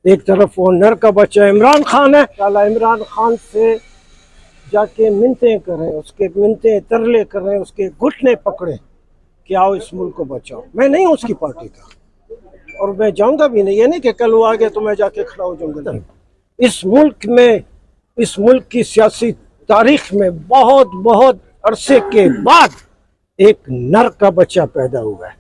एक तरफ वो नर का बच्चा इमरान खान है, साला इमरान खान से जाके मिन्नतें करें, उसके मिन्नतें तरले करें, उसके घुटने पकड़े कि आओ इस मुल्क को बचाओ। मैं नहीं हूँ उसकी पार्टी का और मैं जाऊंगा भी नहीं। ये नहीं कि कल वो आ गया तो मैं जाके खड़ा हो जाऊंगा। इस मुल्क में, इस मुल्क की सियासी तारीख में बहुत बहुत अरसे के बाद एक नर का बच्चा पैदा हुआ है।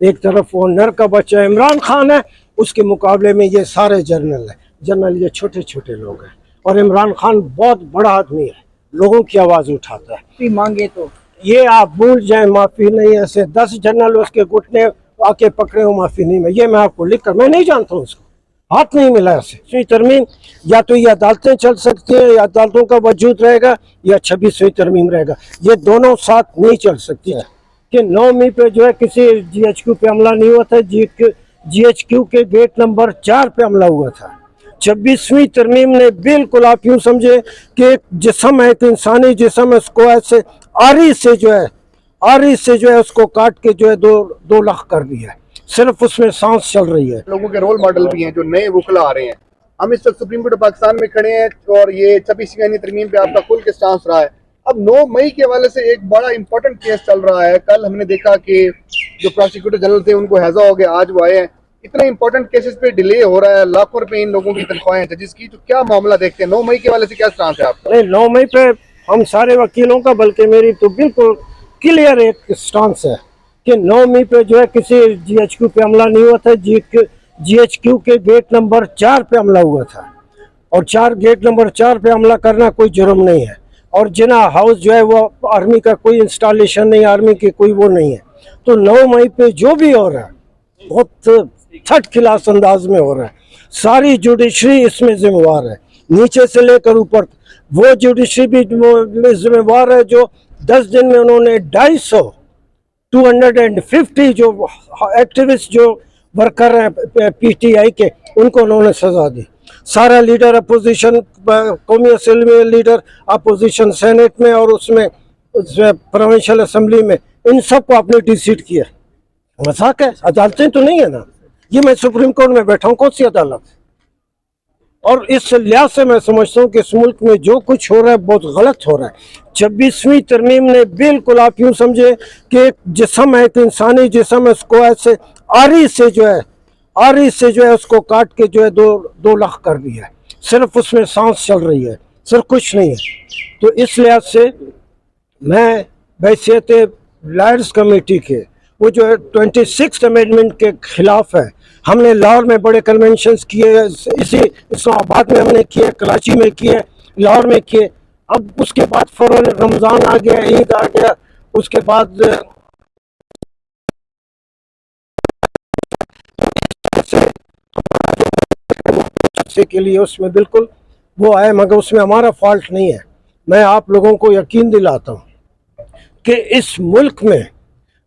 एक तरफ वो नर का बच्चा इमरान खान है, उसके मुकाबले में ये सारे जर्नल है। जर्नल ये छोटे छोटे लोग हैं और इमरान खान बहुत बड़ा आदमी है, लोगों की आवाज उठाता है। मांगे तो ये आप भूल जाए, माफी नहीं। ऐसे 10 जनरल उसके घुटने आके पकड़े हो, माफी नहीं। मैं ये मैं आपको लिख कर, मैं नहीं जानता हूँ उसको, हाथ नहीं मिला ऐसे। 26वीं तरमीम या तो ये अदालतें चल सकती है या अदालतों का वजूद रहेगा या 26वीं तरमीम रहेगा, ये दोनों साथ नहीं चल सकती है। कि 9 मई पे जो है किसी GHQ पे हमला नहीं हुआ था, GHQ के गेट नंबर 4 पे हमला हुआ था। 26वीं तरमीम ने बिल्कुल, आप यूं समझे कि एक जिस्म है, एक इंसानी जिस्म है, उसको ऐसे आरी से जो है उसको काट के जो है 2 लाख कर दिया है। सिर्फ उसमें सांस चल रही है। लोगों के रोल मॉडल भी हैं जो नए वकला आ रहे हैं। हम इस वक्त सुप्रीम कोर्ट ऑफ पाकिस्तान में खड़े हैं और ये 26वीं तरमीम पे आपका खुल के स्टांस रहा है। अब 9 मई के हवाले से एक बड़ा इंपॉर्टेंट केस चल रहा है। कल हमने देखा कि जो प्रोसिक्यूटर जनरल थे उनको हैजा हो गया, आज वो आए हैं। इतने इंपॉर्टेंट केसेस पे डिले हो रहा है, लाखों रुपए इन लोगों की तनख्वाहें जजेस की, तो क्या मामला देखते हैं? 9 मई के हवाले से क्या स्टांस है आपका? नहीं, 9 मई पे हम सारे वकीलों का, बल्कि मेरी तो बिल्कुल क्लियर एक स्टांस है कि 9 मई पे जो है किसी GHQ पे हमला नहीं हुआ था। GHQ के गेट नंबर 4 पे हमला हुआ था और गेट नंबर 4 पे हमला करना कोई जुर्म नहीं है। और जिना हाउस जो है वो आर्मी का कोई इंस्टॉलेशन नहीं, आर्मी की कोई वो नहीं है। तो 9 मई पे जो भी हो रहा है बहुत थर्ड क्लास अंदाज में हो रहा है। सारी जुडिशरी इसमें जिम्मेवार है, नीचे से लेकर ऊपर। वो जुडिशरी भी जिम्मेवार है जो 10 दिन में उन्होंने 250 जो एक्टिविस्ट जो वर्कर हैं PTI के, उनको उन्होंने सजा दी। सारा लीडर अपोजिशन, कौमी असम्बली में लीडर अपोजिशन सेनेट में और उसमें प्रोविंशियल असेंबली में, इन सबको आपने डिसीट किया। मजाक है? अदालतें तो नहीं है ना, ये मैं सुप्रीम कोर्ट में बैठा हूँ, कौन सी अदालत? और इस लिहाज से मैं समझता हूँ कि इस मुल्क में जो कुछ हो रहा है बहुत गलत हो रहा है। 26वीं तरमीम ने बिल्कुल, आप यूं समझे कि एक जिस्म है, एक इंसानी जिस्म है, उसको ऐसे आरी से जो है उसको काट के जो है 2 लाख कर दिया है। सिर्फ उसमें सांस चल रही है, सिर्फ कुछ नहीं है। तो इस लिहाज से मैं बैसियत लॉयर्स कमेटी के, वो जो है 26th अमेंडमेंट के खिलाफ है। हमने लाहौर में बड़े कन्वेंशंस किए, इसी इस्लामाबाद में हमने किए, कराची में किए, लाहौर में किए। अब उसके बाद फौरन रमज़ान आ गया, ईद आ गया, उसके बाद के लिए उसमें बिल्कुल वो आए, मगर उसमें हमारा फॉल्ट नहीं है। मैं आप लोगों को यकीन दिलाता हूँ कि इस मुल्क में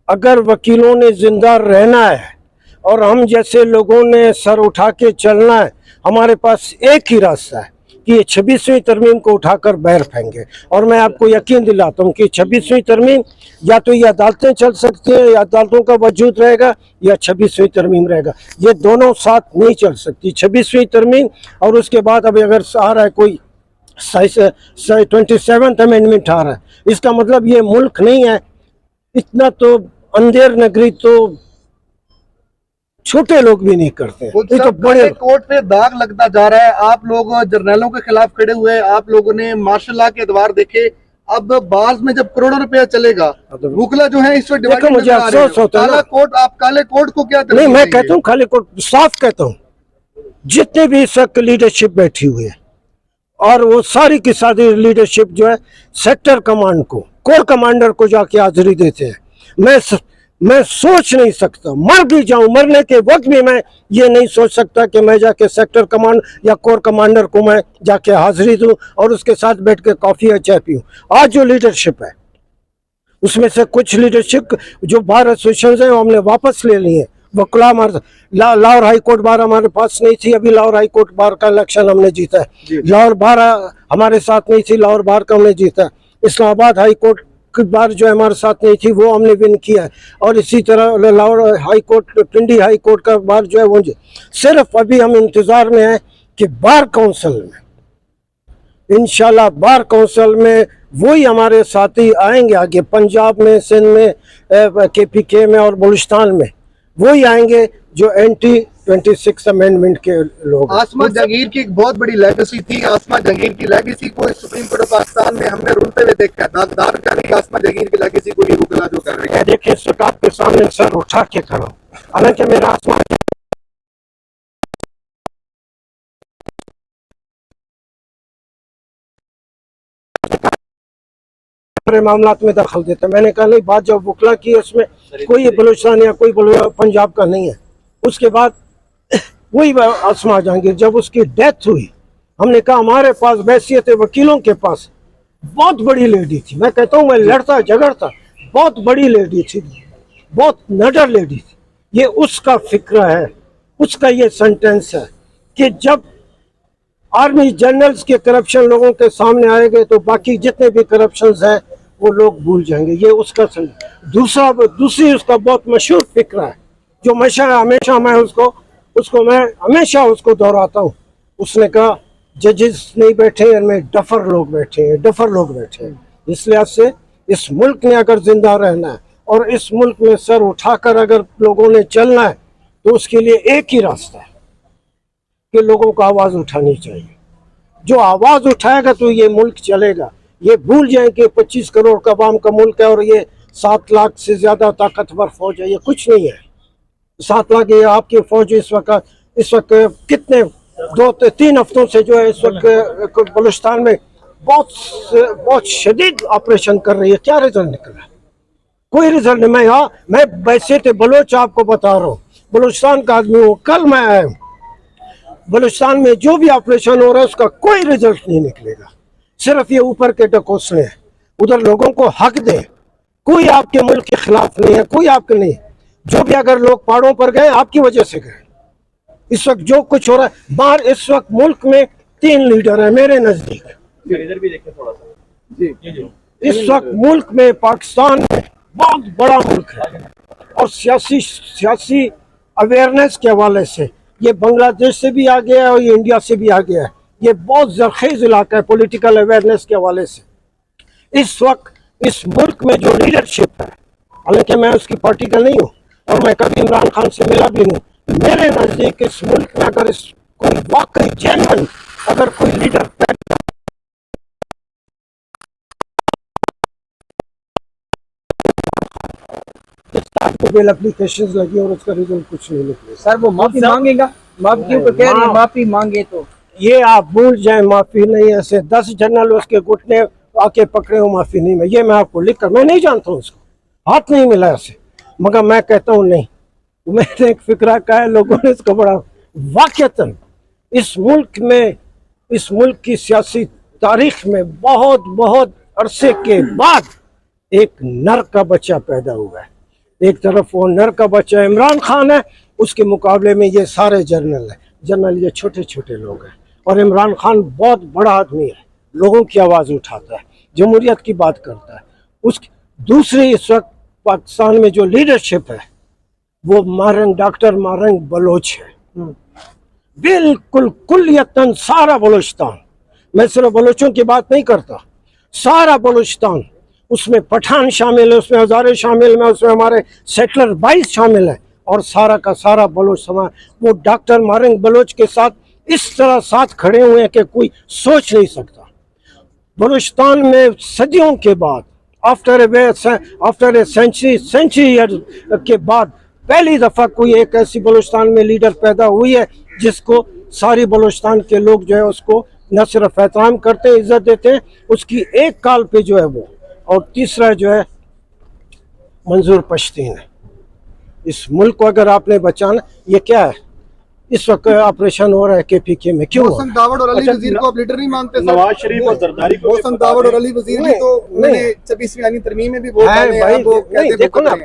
अगर वकीलों ने जिंदा रहना है और हम जैसे लोगों ने सर उठा के चलना है, हमारे पास एक ही रास्ता है कि ये 26वीं तरमीम को उठाकर बाहर फेंके। और मैं आपको यकीन दिलाता हूँ कि 26वीं तरमीम या तो ये अदालतें चल सकती हैं या अदालतों का वजूद रहेगा या 26वीं तरमीम रहेगा, ये दोनों साथ नहीं चल सकती। 26वीं तरमीम और उसके बाद अभी अगर आ रहा है कोई 27th अमेंडमेंट आ रहा है, इसका मतलब ये मुल्क नहीं है। इतना तो अंधेर नगरी तो छोटे लोग भी नहीं करते, ये तो बड़े कोर्ट पे दाग लगता जा रहा है। आप लोग जर्नलों के खिलाफ खड़े हुए, आप लोगों ने मार्शल लॉ के अदवार देखे। अब बाज में जब करोड़ों रुपया चलेगा, वकला जो है इस वक्त मुझे अफसोस होता है काला कोर्ट, आप काले कोर्ट को क्या नहीं, मैं कहता हूँ काले कोर्ट, साफ कहता हूँ, जितने भी इस वक्त लीडरशिप बैठी हुई है और वो सारी की सारी लीडरशिप जो है सेक्टर कमांड को, कोर कमांडर को जाके हाजिरी देते हैं। मैं सोच नहीं सकता, मर भी जाऊं, मरने के वक्त भी मैं ये नहीं सोच सकता कि मैं जाके सेक्टर कमांड या कोर कमांडर को मैं जाके हाजिरी दूं और उसके साथ बैठ के कॉफी या चाय पीऊं। आज जो लीडरशिप है उसमें से कुछ लीडरशिप जो बार एसोसिएशन है वो हमने वापस ले लिए। वकला लाहौर हाई कोर्ट बार हमारे पास नहीं थी, अभी लाहौर हाई कोर्ट बार का इलेक्शन हमने जीता है। लाहौर बार हमारे साथ नहीं थी, लाहौर बार का हमने जीता है। इस्लामाबाद हाई कोर्ट बार जो हमारे साथ नहीं थी वो हमने विन किया है। और इसी तरह लाहौर हाई कोर्ट, पिंडी हाई कोर्ट का बार जो है वो सिर्फ अभी हम इंतज़ार में हैं कि बार काउंसिल में इंशाल्लाह बार काउंसिल में वही हमारे साथी आएंगे आगे, पंजाब में, सिंध में, KPK में और बलूचिस्तान में वही आएंगे जो एंटी 26 अमेंडमेंट के लोग। आसमा जहांगीर की एक बहुत बड़ी लेगेसी थी। आसमा जहांगीर की लेगेसी को सुप्रीम कोर्ट ऑफ पाकिस्तान में हमने रुलते हुए देखा। दागदार का नहीं, आसमा जहांगीर की लेगेसी को ये वकला जो कर रही है। देखिए इस वक्त आपके सामने सर उठा के खड़ा, हालांकि मेरा आसमा मामला में दखल देता है। मैंने कहा नहीं, बात जब वकला की इसमें कोई बलूचिस्तान या कोई पंजाब का नहीं है। उसके बाद वही आसमा जहांगीर जब उसकी डेथ हुई, हमने कहा हमारे पास बैसियत वकीलों के पास बहुत बड़ी लेडी थी, मैं कहता हूँ मैं लड़ता झगड़ता, बहुत बड़ी लेडी थी, बहुत नडर लेडी थी। ये उसका फिक्र है, उसका ये सेंटेंस है कि जब आर्मी जनरल्स के करप्शन लोगों के सामने आएंगे तो बाकी जितने भी करप्शन हैं वो लोग भूल जाएंगे। ये उसका दूसरी उसका बहुत मशहूर फिक्र है जो हमेशा मैं उसको दोहराता हूँ। उसने कहा जजेस नहीं बैठे इनमें डफर लोग बैठे हैं। इस लिहाज से इस मुल्क ने अगर जिंदा रहना है और इस मुल्क में सर उठाकर अगर लोगों ने चलना है तो उसके लिए एक ही रास्ता है कि लोगों को आवाज़ उठानी चाहिए। जो आवाज़ उठाएगा तो ये मुल्क चलेगा। ये भूल जाए कि 25 करोड़ का आवाम का मुल्क है और ये 7 लाख से ज़्यादा ताकतवर फौज है। ये कुछ नहीं है। 7 लाख ये आपकी फौज इस वक्त कितने 2-3 हफ्तों से जो है इस वक्त बलूचिस्तान में बहुत शदीद ऑपरेशन कर रही है। क्या रिजल्ट निकला? कोई रिजल्ट नहीं। मैं वैसे थे बलोच आपको बता रहा हूँ, बलूचिस्तान का आदमी हूँ। कल मैं आया हूँ बलूचिस्तान में जो भी ऑपरेशन हो रहा है उसका कोई रिजल्ट नहीं निकलेगा। सिर्फ ये ऊपर के ढकोसले हैं। उधर लोगों को हक दें। कोई आपके मुल्क के खिलाफ नहीं है, कोई आपके नहीं। जो भी अगर लोग पहाड़ों पर गए आपकी वजह से गए। इस वक्त जो कुछ हो रहा है बाहर, इस वक्त मुल्क में 3 लीडर है मेरे नजदीक। इधर भी देखिए थोड़ा सा। इस वक्त मुल्क में, पाकिस्तान में बहुत बड़ा मुल्क है और सियासी अवेयरनेस के हवाले से ये बांग्लादेश से भी आ गया है और ये इंडिया से भी आ गया है। ये बहुत जरखेज इलाका है पॉलिटिकल अवेयरनेस के हवाले से। इस वक्त इस मुल्क में जो लीडरशिप है, हालांकि मैं उसकी पार्टी का नहीं हूँ और मैं कभी इमरान खान से मिला भी नहीं, मेरे नजदीक इस मुल्क में अगर कोई वाकई जेन्युइन अगर कोई लीडर बेल एप्लीकेशंस लगी और उसका रिजल्ट कुछ नहीं निकले। सर वो माफी मांगेगा, माफी के ऊपर कह रहे हैं माफी मांगे तो ये आप भूल जाए, माफी नहीं। ऐसे 10 जनरल उसके घुटने आके पकड़े हो, माफी नहीं। ये मैं आपको लिख कर, मैं नहीं जानता हूँ उसको, हाथ नहीं मिला ऐसे, मगर मैं कहता हूँ नहीं। मैंने एक फिक्रा कहा है, लोगों ने इसको बड़ा वाकईतन इस मुल्क में, इस मुल्क की सियासी तारीख में बहुत अरसे के बाद एक नर का बच्चा पैदा हुआ है। एक तरफ वो नर का बच्चा इमरान खान है, उसके मुकाबले में ये सारे जनरल ये छोटे छोटे लोग हैं। और इमरान खान बहुत बड़ा आदमी है, लोगों की आवाज़ उठाता है, जमहूरियत की बात करता है। उसकी दूसरी इस वक्त पाकिस्तान में जो लीडरशिप है वो डॉक्टर मारंग बलोच है। बिल्कुल कुल्लियतन सारा बलूचिस्तान, मैं सिर्फ बलोचों की बात नहीं करता, सारा बलूचिस्तान, उसमें पठान शामिल है, उसमें हज़ारे शामिल है, उसमें हमारे सेटलर 22 शामिल है और सारा का सारा बलोच समाज वो डॉक्टर मारंग बलोच के साथ इस तरह साथ खड़े हुए हैं कि कोई सोच नहीं सकता। बलूचिस्तान में सदियों के बाद आफ्टर ए सेंचुरी के बाद पहली दफ़ा कोई एक ऐसी बलूचिस्तान में लीडर पैदा हुई है जिसको सारी बलूचिस्तान के लोग जो है उसको न सिर्फ एहतराम करते हैं, इज्जत देते हैं, उसकी एक काल पे जो है वो। और तीसरा जो है मंजूर पश्तीन है। इस मुल्क को अगर आपने बचाना, ये क्या है इस वक्त ऑपरेशन हो रहा है KPK में, क्यों? मोहसन दावड़ और अली वजीर को आप लीडर नहीं मानते? नवाज शरीफ और जरदारी को मोहसन दावड़ और अली वजीर ने तो 26वीं तरमीम में भी वोट डाले हैं। देखो ना,